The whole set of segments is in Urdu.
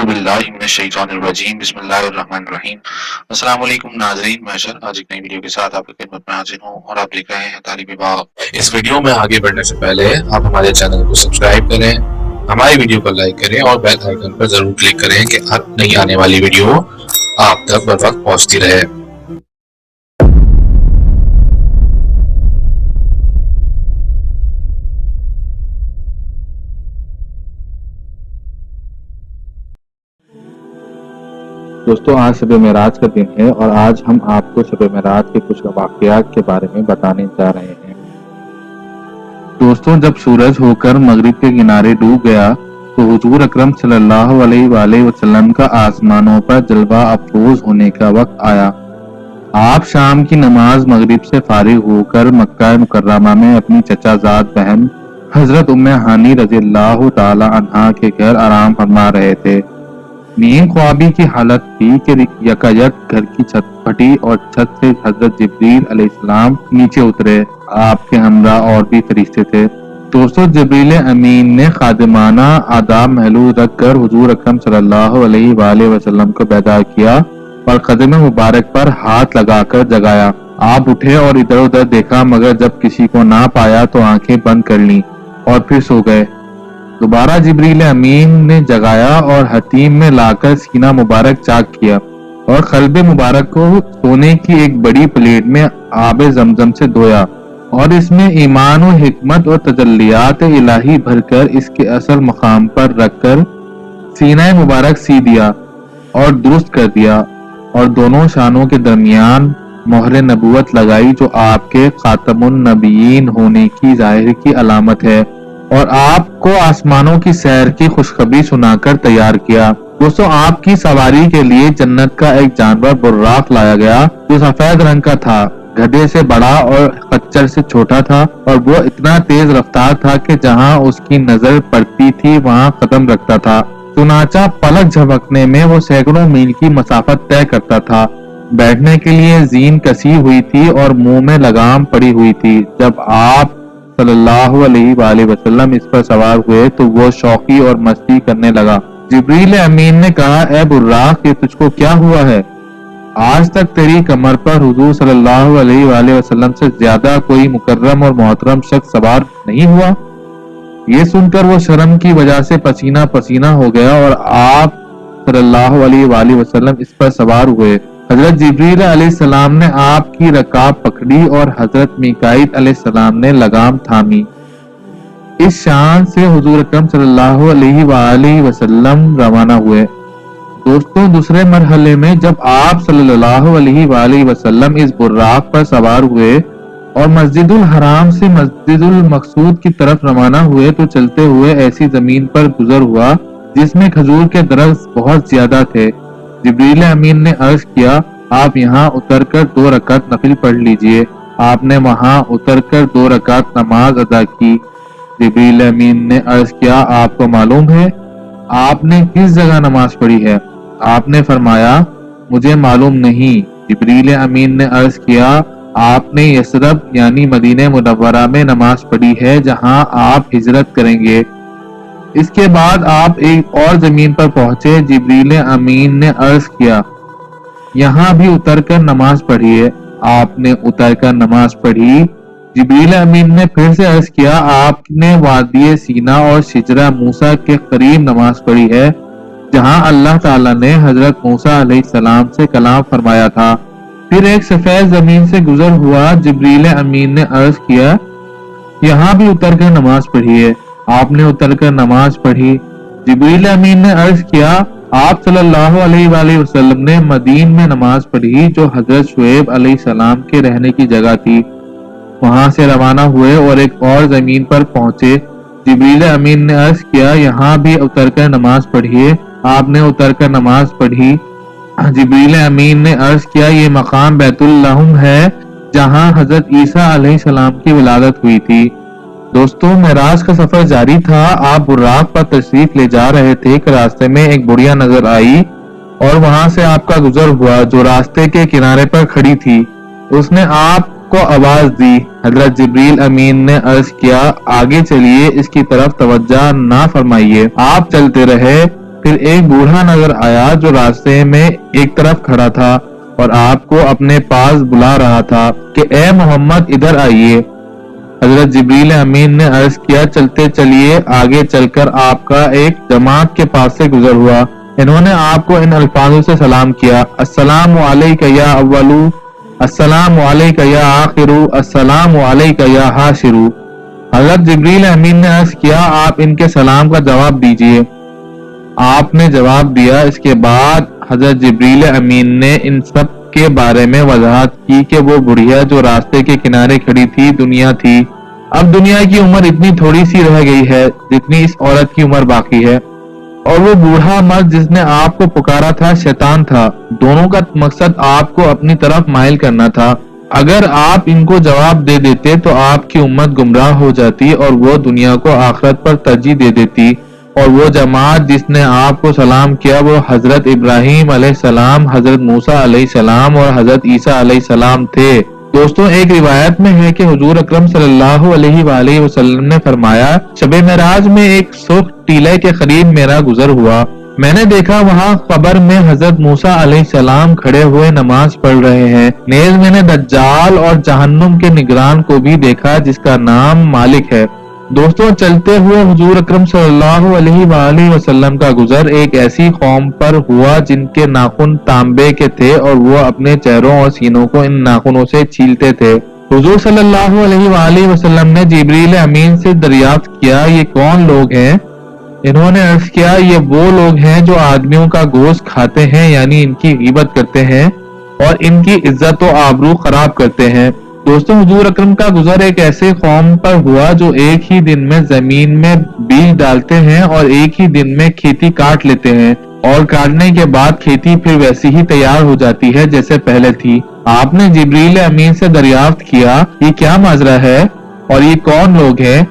اعوذ باللہ من الشیطان الرجیم بسم اللہ الرحمن الرحیم۔ السلام علیکم ناظرین، میں اشر آج ایک نئی ویڈیو کے ساتھ آپ کی خدمت میں حاضر ہوں اور آپ دیکھ رہے ہیں طالب باغ۔ اس ویڈیو میں آگے بڑھنے سے پہلے آپ ہمارے چینل کو سبسکرائب کریں، ہماری ویڈیو کو لائک کریں اور بیل آئیکن پر ضرور کلک کریں کہ ہر نئی آنے والی ویڈیو آپ تک بر وقت پہنچتی رہے۔ دوستو، آج شب معراج کا دن ہے اور آج ہم آپ کو شب معراج کے کچھ واقعات کے بارے میں بتانے جا رہے ہیں۔ دوستو، جب سورج ہو کر مغرب کے کنارے ڈوب گیا تو حضور اکرم صلی اللہ علیہ وآلہ وسلم کا آسمانوں پر جلوہ افروز ہونے کا وقت آیا۔ آپ شام کی نماز مغرب سے فارغ ہو کر مکہ مکرمہ میں اپنی چچا زاد بہن حضرت ام ہانی رضی اللہ تعالی عنہا کے گھر آرام فرما رہے تھے۔ نیند خوابی کی حالت تھی کہ یکایک گھر کی چھت پھٹی اور چھت سے حضرت جبریل علیہ السلام نیچے اترے۔ آپ کے ہمراہ اور بھی فرشتے تھے۔ دوستو، جبریل امین نے خادمانہ آداب محلول رکھ کر حضور اکرم صلی اللہ علیہ وآلہ وسلم کو بیدار کیا اور قدم مبارک پر ہاتھ لگا کر جگایا۔ آپ اٹھے اور ادھر ادھر دیکھا، مگر جب کسی کو نہ پایا تو آنکھیں بند کر لیں اور پھر سو گئے۔ دوبارہ جبریل امین نے جگایا اور حتیم میں لا کر سینہ مبارک چاک کیا اور قلب مبارک کو سونے کی ایک بڑی پلیٹ میں آب زمزم سے دھویا اور اس میں ایمان و حکمت اور تجلیات الہی بھر کر اس کے اصل مقام پر رکھ کر سینہ مبارک سی دیا اور درست کر دیا اور دونوں شانوں کے درمیان مہر نبوت لگائی، جو آپ کے خاتم النبیین ہونے کی ظاہر کی علامت ہے، اور آپ کو آسمانوں کی سیر کی خوشخبری سنا کر تیار کیا۔ دوستو، آپ کی سواری کے لیے جنت کا ایک جانور براق لایا گیا جو سفید رنگ کا تھا، گدھے سے بڑا اور خچر سے چھوٹا تھا، اور وہ اتنا تیز رفتار تھا کہ جہاں اس کی نظر پڑتی تھی وہاں قدم رکھتا تھا۔ چنانچہ پلک جھپکنے میں وہ سینکڑوں میل کی مسافت طے کرتا تھا۔ بیٹھنے کے لیے زین کسی ہوئی تھی اور منہ میں لگام پڑی ہوئی تھی۔ جب آپ صلی اللہ علیہ وآلہ وسلم اس پر سوار ہوئے تو وہ شوقی اور مستی کرنے لگا۔ جبریل امین نے کہا، اے براق، یہ تجھ کو کیا ہوا ہے؟ آج تک تیری کمر پر حضور صلی اللہ علیہ وآلہ وسلم سے زیادہ کوئی مکرم اور محترم شخص سوار نہیں ہوا؟ یہ سن کر وہ شرم کی وجہ سے پسینہ پسینہ ہو گیا اور آپ صلی اللہ علیہ وآلہ وسلم اس پر سوار ہوئے۔ حضرت جبریل علیہ السلام نے آپ کی رکاب پکڑی اور حضرت میکائیل علیہ السلام نے لگام تھامی۔ اس شان سے حضور اکرم صلی اللہ علیہ وآلہ وسلم روانہ ہوئے۔ دوستوں، دوسرے مرحلے میں جب آپ صلی اللہ علیہ وآلہ وسلم اس براق پر سوار ہوئے اور مسجد الحرام سے مسجد المقصود کی طرف روانہ ہوئے تو چلتے ہوئے ایسی زمین پر گزر ہوا جس میں کھجور کے درخت بہت زیادہ تھے۔ جبریل امین نے عرض کیا، آپ یہاں اتر کر 2 رکعت نفل پڑھ لیجئے۔ آپ نے وہاں اتر کر 2 رکعت نماز ادا کی۔ جبریل امین نے عرض کیا، آپ کو معلوم ہے آپ نے کس جگہ نماز پڑھی ہے؟ آپ نے فرمایا، مجھے معلوم نہیں۔ جبریل امین نے عرض کیا، آپ نے یثرب یعنی مدینہ منورہ میں نماز پڑھی ہے جہاں آپ ہجرت کریں گے۔ اس کے بعد آپ ایک اور زمین پر پہنچے۔ جبریل امین نے عرض کیا، یہاں بھی اتر کر نماز پڑھیے۔ آپ نے اتر کر نماز پڑھی۔ جبریل امین نے پھر سے عرض کیا، آپ نے وادی سینا اور شجرہ موسیٰ کے قریب نماز پڑھی ہے جہاں اللہ تعالیٰ نے حضرت موسیٰ علیہ السلام سے کلام فرمایا تھا۔ پھر ایک سفید زمین سے گزر ہوا۔ جبریل امین نے عرض کیا، یہاں بھی اتر کر نماز پڑھیے۔ آپ نے اتر کر نماز پڑھی۔ جبریل امین نے عرض کیا، آپ صلی اللہ علیہ وآلہ وسلم نے مدین میں نماز پڑھی جو حضرت شعیب علیہ السلام کے رہنے کی جگہ تھی۔ وہاں سے روانہ ہوئے اور ایک اور زمین پر پہنچے۔ جبریل امین نے عرض کیا، یہاں بھی اتر کر نماز پڑھیے۔ آپ نے اتر کر نماز پڑھی۔ جبریل امین نے عرض کیا، یہ مقام بیت اللحم ہے جہاں حضرت عیسیٰ علیہ السلام کی ولادت ہوئی تھی۔ دوستوں، معراج کا سفر جاری تھا۔ آپ براق پر تشریف لے جا رہے تھے کہ راستے میں ایک بڑھیا نظر آئی اور وہاں سے آپ کا گزر ہوا جو راستے کے کنارے پر کھڑی تھی۔ اس نے آپ کو آواز دی۔ حضرت جبریل امین نے عرض کیا، آگے چلیے، اس کی طرف توجہ نہ فرمائیے۔ آپ چلتے رہے پھر ایک بوڑھا نظر آیا جو راستے میں ایک طرف کھڑا تھا اور آپ کو اپنے پاس بلا رہا تھا کہ اے محمد ادھر آئیے۔ حضرت جبریل امین نے عرض کیا چلتے چلیے۔ آگے چل کر آپ کا ایک جماعت کے پاس سے گزر ہوا۔ انہوں نے آپ کو ان الفاظوں سے سلام کیا: السلام علیک یا اولو، السلام علیک یا آخرو، السلام علیک یا حاشرو۔ حضرت جبریل امین نے عرض کیا آپ ان کے سلام کا جواب دیجئے۔ آپ نے جواب دیا۔ اس کے بعد حضرت جبریل امین نے ان سب کے بارے میں وضاحت کی کہ وہ بڑھیا جو راستے کے کنارے کھڑی تھی دنیا تھی۔ اب دنیا کی عمر اتنی تھوڑی سی رہ گئی ہے جتنی اس عورت کی عمر باقی ہے، اور وہ بوڑھا مرد جس نے آپ کو پکارا تھا شیطان تھا۔ دونوں کا مقصد آپ کو اپنی طرف مائل کرنا تھا۔ اگر آپ ان کو جواب دے دیتے تو آپ کی امت گمراہ ہو جاتی اور وہ دنیا کو آخرت پر ترجیح دے دیتی، اور وہ جماعت جس نے آپ کو سلام کیا وہ حضرت ابراہیم علیہ السلام، حضرت موسیٰ علیہ السلام اور حضرت عیسیٰ علیہ السلام تھے۔ دوستوں، ایک روایت میں ہے کہ حضور اکرم صلی اللہ علیہ وآلہ وسلم نے فرمایا، شب معراج میں ایک سرخ ٹیلے کے قریب میرا گزر ہوا۔ میں نے دیکھا وہاں قبر میں حضرت موسیٰ علیہ السلام کھڑے ہوئے نماز پڑھ رہے ہیں۔ نیز میں نے دجال اور جہنم کے نگران کو بھی دیکھا جس کا نام مالک ہے۔ دوستوں، چلتے ہوئے حضور اکرم صلی اللہ علیہ وآلہ وسلم کا گزر ایک ایسی قوم پر ہوا جن کے ناخن تانبے کے تھے اور وہ اپنے چہروں اور سینوں کو ان ناخنوں سے چھیلتے تھے۔ حضور صلی اللہ علیہ وآلہ وسلم نے جبریل امین سے دریافت کیا یہ کون لوگ ہیں؟ انہوں نے عرض کیا یہ وہ لوگ ہیں جو آدمیوں کا گوشت کھاتے ہیں، یعنی ان کی غیبت کرتے ہیں اور ان کی عزت و آبرو خراب کرتے ہیں۔ دوستوں، حضور اکرم کا گزر ایک ایسے قوم پر ہوا جو ایک ہی دن میں زمین میں بیج ڈالتے ہیں اور ایک ہی دن میں کھیتی کاٹ لیتے ہیں، اور کاٹنے کے بعد کھیتی پھر ویسی ہی تیار ہو جاتی ہے جیسے پہلے تھی۔ آپ نے جبریل امین سے دریافت کیا یہ کیا ماجرا ہے اور یہ کون لوگ ہیں؟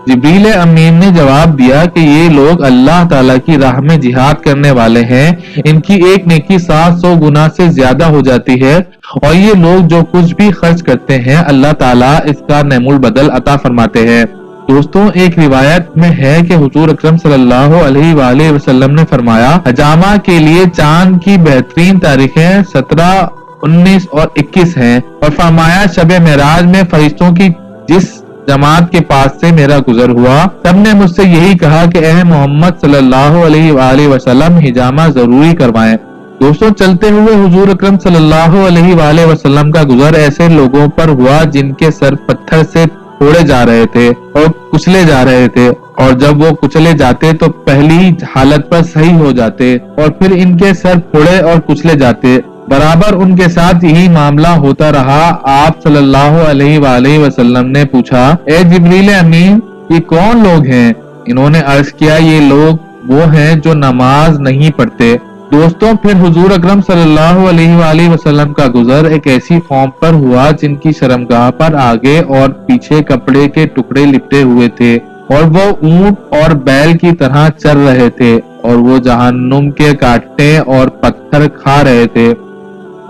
جبریل امین نے جواب دیا کہ یہ لوگ اللہ تعالیٰ کی راہ میں جہاد کرنے والے ہیں، ان کی ایک نیکی 700 گنا سے زیادہ ہو جاتی ہے، اور یہ لوگ جو کچھ بھی خرچ کرتے ہیں اللہ تعالیٰ اس کا نعم البدل عطا فرماتے ہیں۔ دوستوں، ایک روایت میں ہے کہ حضور اکرم صلی اللہ علیہ وآلہ وسلم نے فرمایا، حجامہ کے لیے چاند کی بہترین تاریخیں 17، 19 اور 21 ہیں، اور فرمایا شب معراج میں فرشتوں کی جس جماعت کے پاس سے میرا گزر ہوا سب نے مجھ سے یہی کہا کہ اے محمد صلی اللہ علیہ وآلہ وسلم حجامہ ضروری کروائیں۔ دوستوں، چلتے ہوئے حضور اکرم صلی اللہ علیہ وآلہ وسلم کا گزر ایسے لوگوں پر ہوا جن کے سر پتھر سے پھوڑے جا رہے تھے اور کچلے جا رہے تھے، اور جب وہ کچلے جاتے تو پہلی حالت پر صحیح ہو جاتے اور پھر ان کے سر پھوڑے اور کچلے جاتے۔ برابر ان کے ساتھ یہی معاملہ ہوتا رہا۔ آپ صلی اللہ علیہ وآلہ وسلم نے پوچھا، اے جبریل امین یہ کون لوگ ہیں؟ انہوں نے عرض کیا یہ لوگ وہ ہیں جو نماز نہیں پڑھتے۔ دوستوں، پھر حضور اکرم صلی اللہ علیہ وآلہ وسلم کا گزر ایک ایسی قوم پر ہوا جن کی شرمگاہ پر آگے اور پیچھے کپڑے کے ٹکڑے لپٹے ہوئے تھے، اور وہ اونٹ اور بیل کی طرح چر رہے تھے، اور وہ جہنم کے کانٹے اور پتھر کھا رہے تھے۔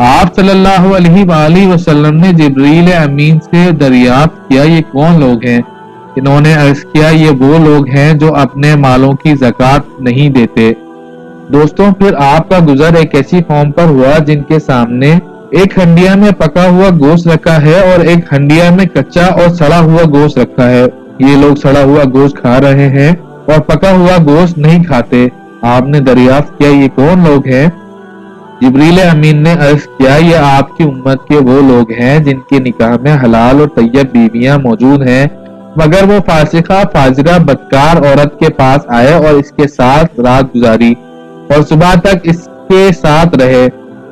آپ صلی اللہ علیہ وآلہ وسلم نے جبریل امین سے دریافت کیا یہ کون لوگ ہیں؟ انہوں نے عرض کیا یہ وہ لوگ ہیں جو اپنے مالوں کی زکوٰۃ نہیں دیتے۔ دوستوں، پھر آپ کا گزر ایک ایسی قوم پر ہوا جن کے سامنے ایک ہنڈیا میں پکا ہوا گوشت رکھا ہے اور ایک ہنڈیا میں کچا اور سڑا ہوا گوشت رکھا ہے۔ یہ لوگ سڑا ہوا گوشت کھا رہے ہیں اور پکا ہوا گوشت نہیں کھاتے۔ آپ نے دریافت کیا یہ کون لوگ ہیں؟ جبریل امین نے عرض کیا یہ آپ کی امت کے وہ لوگ ہیں جن کے نکاح میں حلال اور طیب بیویاں موجود ہیں، مگر وہ فاسقہ فاجرہ بدکار عورت کے پاس آئے اور اس کے ساتھ رات گزاری اور صبح تک اس کے ساتھ رہے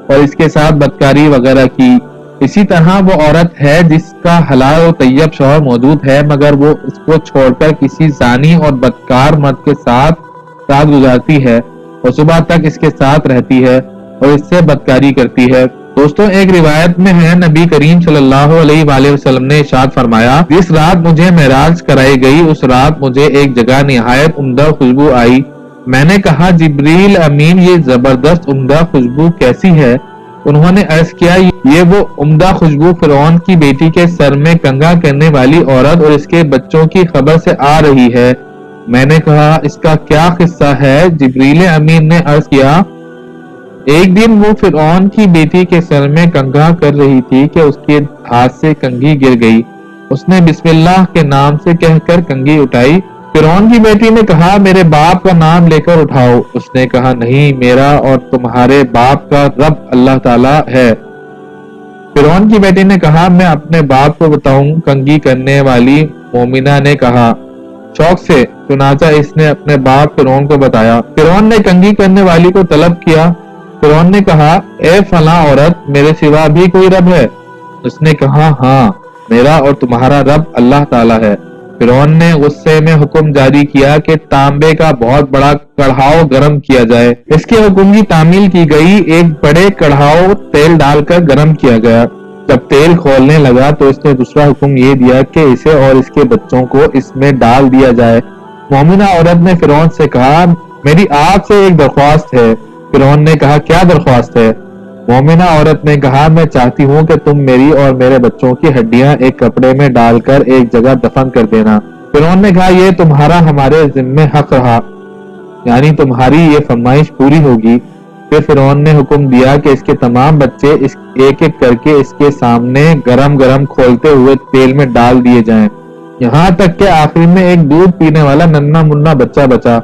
اور اس کے ساتھ بدکاری وغیرہ کی۔ اسی طرح وہ عورت ہے جس کا حلال اور طیب شوہر موجود ہے مگر وہ اس کو چھوڑ کر کسی زانی اور بدکار مرد کے ساتھ رات گزارتی ہے اور صبح تک اس کے ساتھ رہتی ہے اور اس سے بدکاری کرتی ہے۔ دوستوں، ایک روایت میں ہے نبی کریم صلی اللہ علیہ وآلہ وسلم نے ارشاد فرمایا، جس رات مجھے معراج کرائی گئی اس رات مجھے ایک جگہ نہایت عمدہ خوشبو آئی۔ میں نے کہا جبریل امین یہ زبردست عمدہ خوشبو کیسی ہے؟ انہوں نے عرض کیا یہ وہ عمدہ خوشبو فرعون کی بیٹی کے سر میں کنگھا کرنے والی عورت اور اس کے بچوں کی خبر سے آ رہی ہے۔ میں نے کہا اس کا کیا قصہ ہے؟ جبریل امین نے عرض کیا ایک دن وہ فرعون کی بیٹی کے سر میں کنگھا کر رہی تھی کہ اس کے ہاتھ سے کنگھی گر گئی۔ اس نے بسم اللہ کے نام سے کہہ کر کنگھی اٹھائی۔ فرعون کی بیٹی نے کہا میرے باپ کا نام لے کر اٹھاؤ۔ اس نے کہا نہیں، میرا اور تمہارے باپ کا رب اللہ تعالیٰ ہے۔ فرعون کی بیٹی نے کہا میں اپنے باپ کو بتاؤں؟ کنگھی کرنے والی مومنہ نے کہا شوق سے۔ چنانچہ اس نے اپنے باپ فرعون کو بتایا۔ فرعون نے کنگھی کرنے والی کو طلب کیا۔ فرعون نے کہا اے فلاں عورت، میرے سوا بھی کوئی رب ہے؟ اس نے کہا ہاں، میرا اور تمہارا رب اللہ تعالیٰ ہے۔ فرعون نے غصے میں حکم جاری کیا کہ تانبے کا بہت بڑا کڑھاؤ گرم کیا جائے۔ اس کے حکم کی تعمیل کی گئی۔ ایک بڑے کڑھاؤ تیل ڈال کر گرم کیا گیا۔ جب تیل کھولنے لگا تو اس نے دوسرا حکم یہ دیا کہ اسے اور اس کے بچوں کو اس میں ڈال دیا جائے۔ مومنہ عورت نے فرعون سے کہا میری آپ سے ایک درخواست ہے۔ فرعون نے کہا کیا درخواست ہے؟ مومنہ عورت نے کہا میں چاہتی ہوں کہ تم میری اور میرے بچوں کی ہڈیاں ایک کپڑے میں ڈال کر ایک جگہ دفن کر دینا۔ فرعون نے کہا یہ تمہارا ہمارے ذمہ حق رہا، یعنی تمہاری یہ فرمائش پوری ہوگی۔ پھر فرعون نے حکم دیا کہ اس کے تمام بچے ایک ایک کر کے اس کے سامنے گرم گرم کھولتے ہوئے تیل میں ڈال دیے جائیں، یہاں تک کہ آخری میں ایک دودھ پینے والا ننھا منا بچہ بچا۔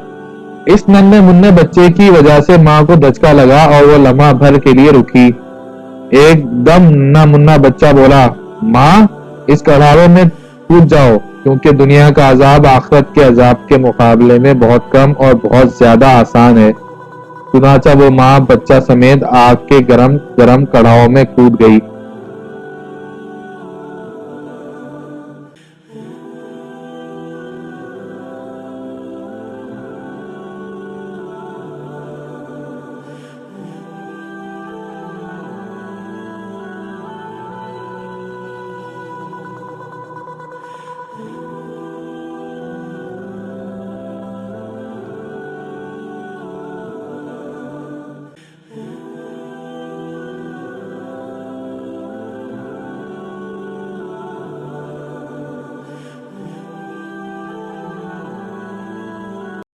اس ننھے مننے بچے کی وجہ سے ماں کو دھچکا لگا اور وہ لمحہ بھر کے لیے رکی۔ ایک دم ننھا منا بچہ بولا ماں اس کڑھاوے میں کود جاؤ، کیونکہ دنیا کا عذاب آخرت کے عذاب کے مقابلے میں بہت کم اور بہت زیادہ آسان ہے۔ چنانچہ وہ ماں بچہ سمیت آگ کے گرم گرم کڑھاؤ میں کود گئی۔